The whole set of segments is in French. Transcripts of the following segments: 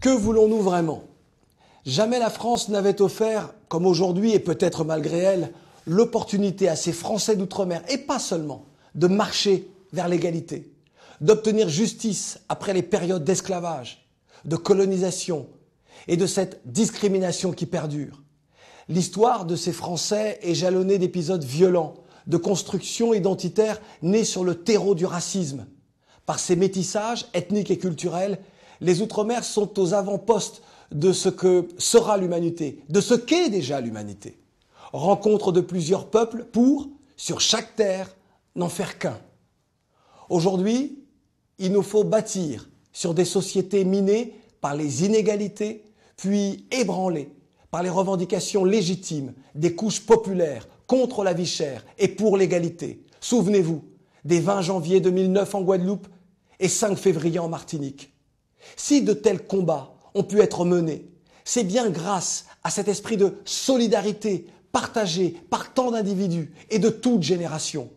Que voulons-nous vraiment? Jamais la France n'avait offert, comme aujourd'hui et peut-être malgré elle, l'opportunité à ces Français d'outre-mer, et pas seulement, de marcher vers l'égalité, d'obtenir justice après les périodes d'esclavage, de colonisation et de cette discrimination qui perdure. L'histoire de ces Français est jalonnée d'épisodes violents, de constructions identitaires nées sur le terreau du racisme. Par ces métissages ethniques et culturels, les Outre-mer sont aux avant-postes de ce que sera l'humanité, de ce qu'est déjà l'humanité. Rencontre de plusieurs peuples pour, sur chaque terre, n'en faire qu'un. Aujourd'hui, il nous faut bâtir sur des sociétés minées par les inégalités, puis ébranlées par les revendications légitimes des couches populaires contre la vie chère et pour l'égalité. Souvenez-vous des 20 janvier 2009 en Guadeloupe et 5 février en Martinique. Si de tels combats ont pu être menés, c'est bien grâce à cet esprit de solidarité partagé par tant d'individus et de toutes générations.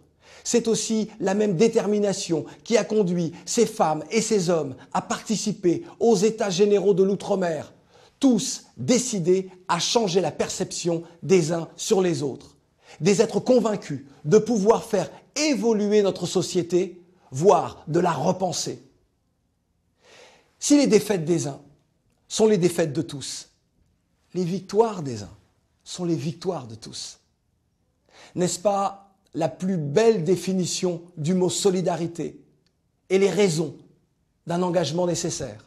C'est aussi la même détermination qui a conduit ces femmes et ces hommes à participer aux États généraux de l'Outre-mer, tous décidés à changer la perception des uns sur les autres, des êtres convaincus de pouvoir faire évoluer notre société, voire de la repenser. Si les défaites des uns sont les défaites de tous, les victoires des uns sont les victoires de tous. N'est-ce pas la plus belle définition du mot solidarité et les raisons d'un engagement nécessaire?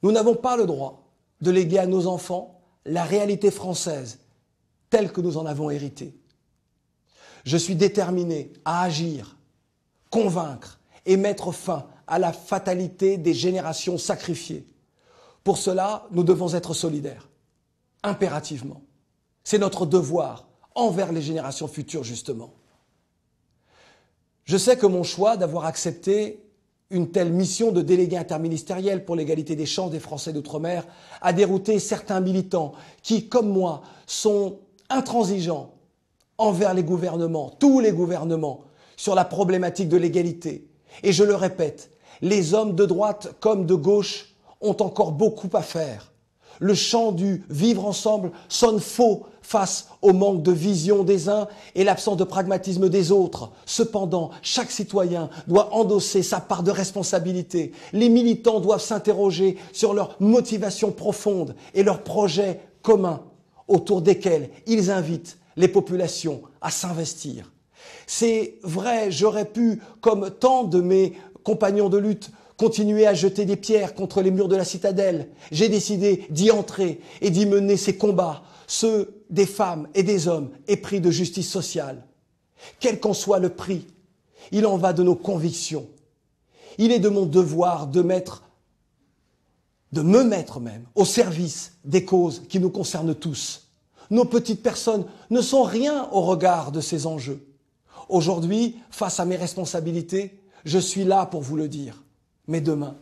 Nous n'avons pas le droit de léguer à nos enfants la réalité française telle que nous en avons hérité. Je suis déterminé à agir, convaincre et mettre fin à la fatalité des générations sacrifiées. Pour cela, nous devons être solidaires, impérativement. C'est notre devoir envers les générations futures, justement. Je sais que mon choix d'avoir accepté une telle mission de délégué interministériel pour l'égalité des chances des Français d'outre-mer a dérouté certains militants qui, comme moi, sont intransigeants envers les gouvernements, tous les gouvernements, sur la problématique de l'égalité. Et je le répète, les hommes de droite comme de gauche ont encore beaucoup à faire. Le chant du vivre ensemble sonne faux face au manque de vision des uns et l'absence de pragmatisme des autres. Cependant, chaque citoyen doit endosser sa part de responsabilité. Les militants doivent s'interroger sur leurs motivations profondes et leurs projets communs autour desquels ils invitent les populations à s'investir. C'est vrai, j'aurais pu, comme tant de mes compagnons de lutte, continuer à jeter des pierres contre les murs de la citadelle. J'ai décidé d'y entrer et d'y mener ces combats, ceux des femmes et des hommes épris de justice sociale. Quel qu'en soit le prix, il en va de nos convictions. Il est de mon devoir de me mettre même au service des causes qui nous concernent tous. Nos petites personnes ne sont rien au regard de ces enjeux. Aujourd'hui, face à mes responsabilités, je suis là pour vous le dire. Mais demain,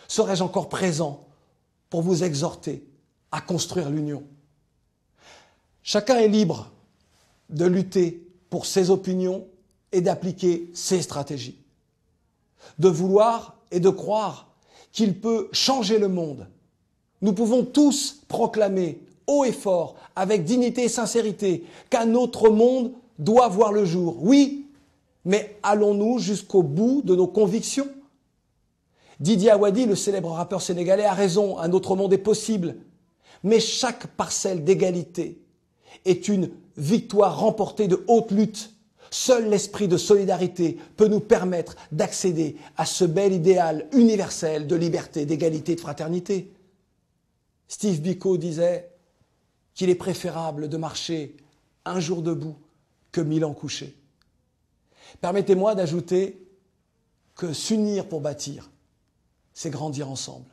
serai-je encore présent pour vous exhorter à construire l'union? Chacun est libre de lutter pour ses opinions et d'appliquer ses stratégies, de vouloir et de croire qu'il peut changer le monde. Nous pouvons tous proclamer haut et fort, avec dignité et sincérité, qu'un autre monde doit voir le jour. Oui, mais allons-nous jusqu'au bout de nos convictions? Didier Awadi, le célèbre rappeur sénégalais, a raison, un autre monde est possible. Mais chaque parcelle d'égalité est une victoire remportée de haute lutte. Seul l'esprit de solidarité peut nous permettre d'accéder à ce bel idéal universel de liberté, d'égalité, de fraternité. Steve Biko disait qu'il est préférable de marcher un jour debout que 1000 ans couchés. Permettez-moi d'ajouter que s'unir pour bâtir, c'est grandir ensemble.